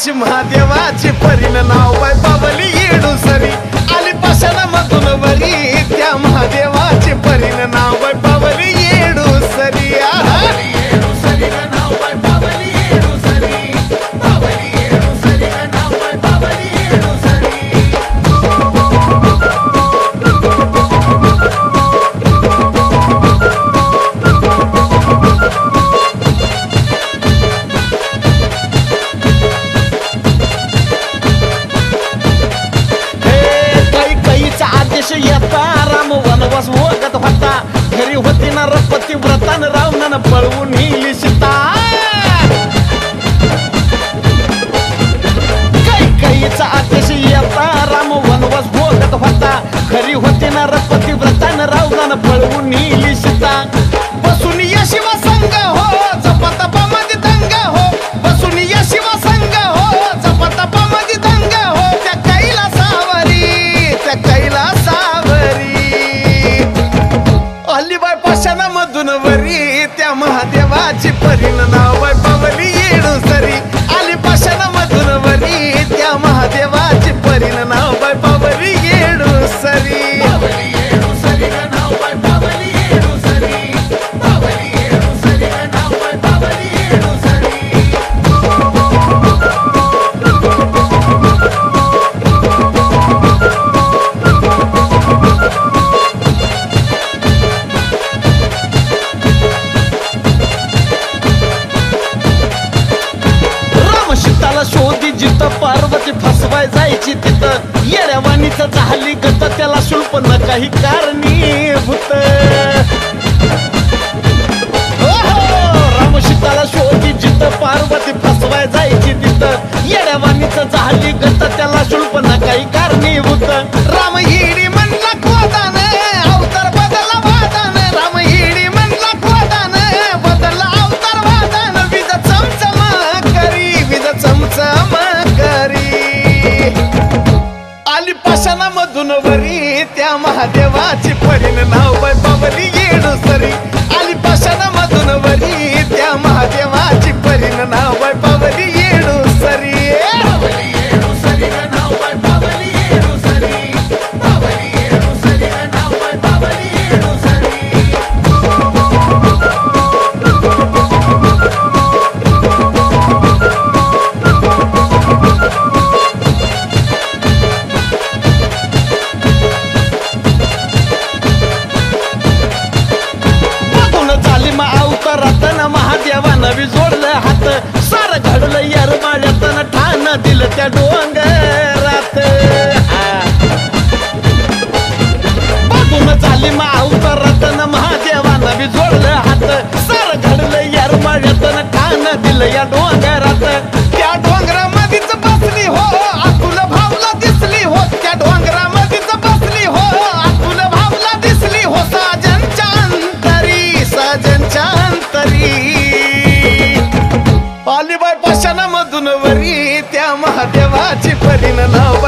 अशी महादेवाची परीन नाव बाय पावली येडू सरी आली पाषाणामधून वरी त्या महादेवाची परीन नाव बाय पावली येडू सरी येता राम वनवास वगत होता घरी होती ना रपती व्रतान रावणानं पळवून नेली सीता कैकेयीचा आदेश येता राम वनवास वगत होता घरी होती ना रपती व्रतान रावणानं पळवून नेली सीता बसून या शिवा संग हो जपतपामध्ये दंग हो बसून या शिवा संग हो जपतपामध्ये दंग हो त्या कैलासावरी त्या पाषाणामधून वरी त्या महादेवाची परीन नाव बाय पावली येडू सरी आली पाषाणामधून वरी त्या महादेवाची परीन नाव बाय पावली येडू सरी शोधी जिथं पार्वती फसवाय जायची तिथं येड्यावानीच झाली गत त्याला शुल्प न काही कारणीभूत राम सीताला शोधी जिथं पार्वती फसवाय जायची तिथं येड्यावानीच झाली गत त्याला शुल्प न काही कारणीभूत राम येडी म्हणला क्रोधान अवतार बदला वादान राम येडी म्हणला क्रोधान बदला अवतार वादान विज चमचम करी विज चमचम करी आली पाषाणामधून वरी त्या महादेवाची परीन नाव बाय पावली येडू सरी आली पाषाणामधून वरी त्या महादेवाची परीन नाव बाय पावली येडू सरी महादेवानं बी जोडलं हात सार घडलं यार माळ्यातनं ठाण दिलं त्या डोंगरात बघून झाली मावतरातनं महादेवानं बी जोडलं हात सार घडलं यार माळ्यातनं ठाण दिलं या डोंगरात त्या डोंगरामध्येच बसली हो आतुल भावला दिसली हो त्या डोंगरामध्येच बसली हो आतुल भावला दिसली हो साजनच्या अंतरी साजनच्या अंतरी आली बाय पाषाणामधून वरी त्या महादेवाची परीन नाव